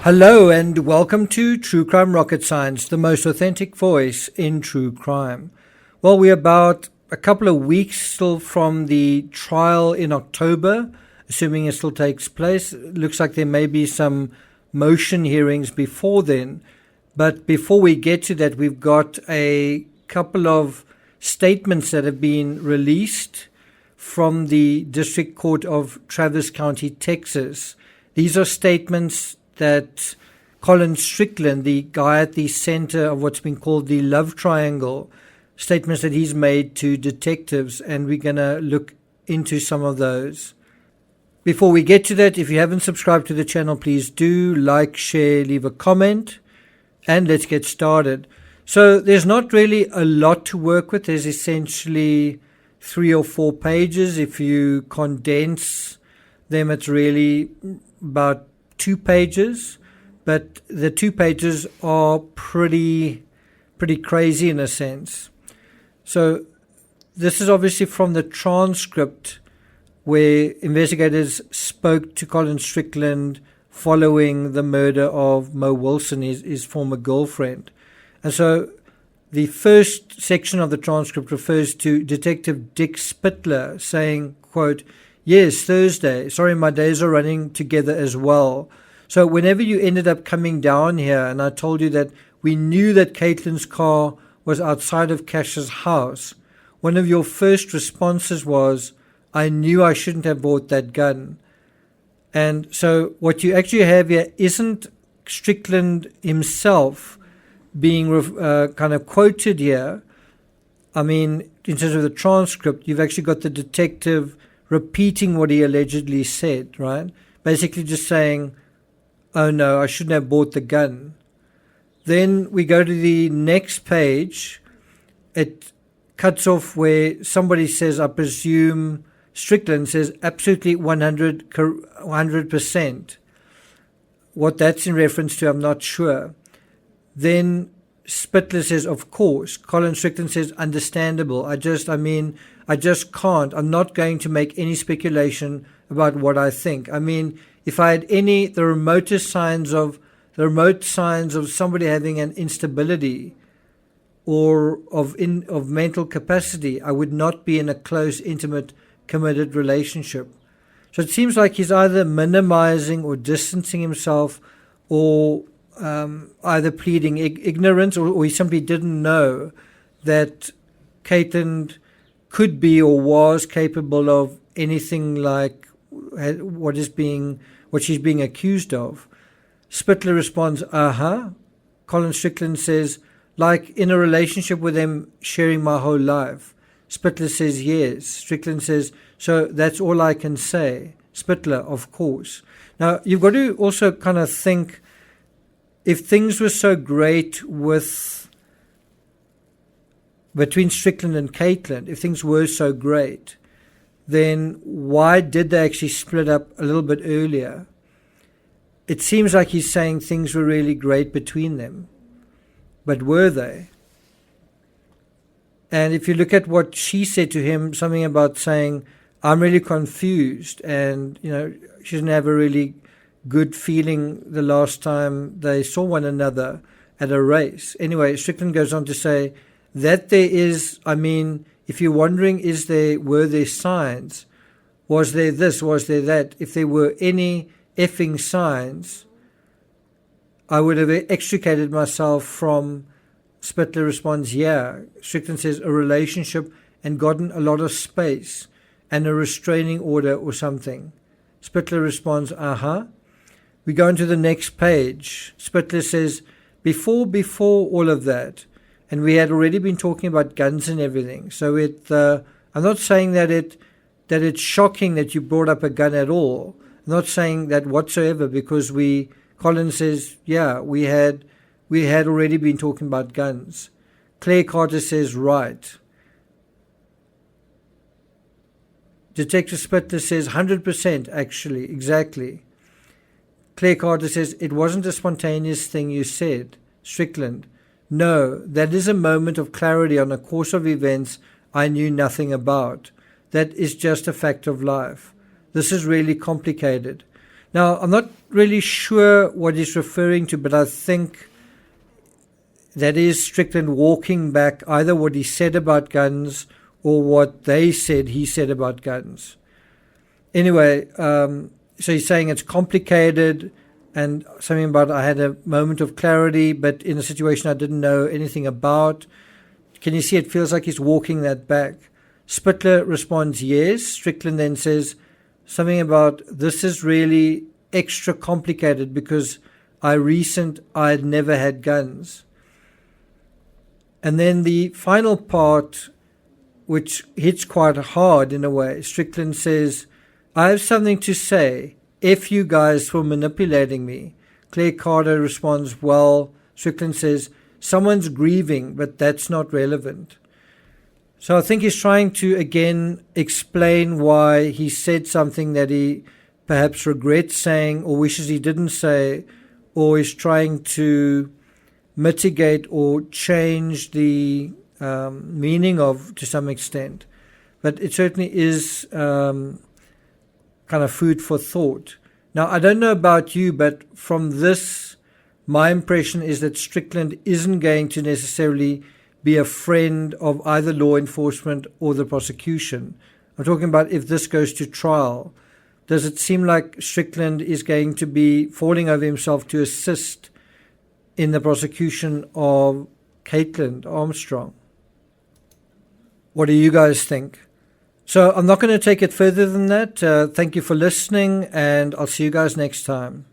Hello and welcome to True Crime Rocket Science, the most authentic voice in true crime. Well, we're about a couple of weeks still from the trial in October, assuming it still takes place. It looks like there may be some motion hearings before then. But before we get to that, we've got a couple of statements that have been released from the District Court of Travis County, Texas. These are statements that Colin Strickland, the guy at the center of what's been called the love triangle, statements that he's made to detectives, and we're going to look into some of those. Before we get to that, if you haven't subscribed to the channel, please do like, share, leave a comment, and let's get started. So there's not really a lot to work with. There's essentially 3 or 4 pages. If you condense them, it's really about 2 pages, but the 2 pages are pretty crazy in a sense. So this is obviously from the transcript where investigators spoke to Colin Strickland following the murder of Mo Wilson, his former girlfriend. And so the first section of the transcript refers to Detective Dick Spittler saying, quote, "Yes, Thursday. Sorry, my days are running together as well. So whenever you ended up coming down here and I told you that we knew that Caitlin's car was outside of Cash's house, one of your first responses was, I knew I shouldn't have bought that gun." And so what you actually have here isn't Strickland himself being kind of quoted here. I mean, in terms of the transcript, you've actually got the detective repeating what he allegedly said, right? Basically just saying, oh no, I shouldn't have bought the gun. Then we go to the next page. It cuts off where somebody says, I presume Strickland says, absolutely 100%. What that's in reference to, I'm not sure. Then Spittler says, of course. Colin Strickland says, understandable. I just can't. I'm not going to make any speculation about what I think. I mean, if I had the remote signs of somebody having an instability or of mental capacity, I would not be in a close, intimate, committed relationship. So it seems like he's either minimizing or distancing himself, or either pleading ignorance, or he simply didn't know that Caitlin could be or was capable of anything like what she's being accused of. Spittler responds, Colin Strickland says, like in a relationship with them, sharing my whole life. Spittler says, yes. Strickland says, so that's all I can say. Spittler, of course. Now, you've got to also kind of think, if things were so great between Strickland and Caitlin, if things were so great, then why did they actually split up a little bit earlier? It seems like he's saying things were really great between them. But were they? And if you look at what she said to him, something about saying, I'm really confused, and she didn't have a really good feeling the last time they saw one another at a race. Anyway, Strickland goes on to say that there is, if you're wondering, were there signs? Was there this? Was there that? If there were any effing signs, I would have extricated myself from. Spittler responds, yeah. Strickland says a relationship and gotten a lot of space and a restraining order or something. Spittler responds, We go into the next page. Spittler says, before all of that, and we had already been talking about guns and everything. So I'm not saying that it's shocking that you brought up a gun at all. I'm not saying that whatsoever, because Colin says, yeah, we had already been talking about guns. Claire Carter says, right. Detective Spittler says, 100% actually, exactly. Claire Carter says, it wasn't a spontaneous thing you said. Strickland, no, that is a moment of clarity on a course of events I knew nothing about. That is just a fact of life. This is really complicated. Now, I'm not really sure what he's referring to, but I think that is Strickland walking back either what he said about guns or what they said he said about guns. Anyway, so he's saying it's complicated and something about I had a moment of clarity, but in a situation I didn't know anything about. Can you see it feels like he's walking that back? Spittler responds yes. Strickland then says something about this is really extra complicated because I had never had guns. And then the final part, which hits quite hard in a way, Strickland says, I have something to say. F you guys for manipulating me. Claire Carter responds, well, Strickland says, someone's grieving, but that's not relevant. So I think he's trying to, again, explain why he said something that he perhaps regrets saying or wishes he didn't say, or is trying to mitigate or change the meaning of to some extent. But it certainly is kind of food for thought. Now, I don't know about you, but from this, my impression is that Strickland isn't going to necessarily be a friend of either law enforcement or the prosecution. I'm talking about if this goes to trial. Does it seem like Strickland is going to be falling over himself to assist in the prosecution of Caitlin Armstrong? What do you guys think? So I'm not going to take it further than that. Thank you for listening, and I'll see you guys next time.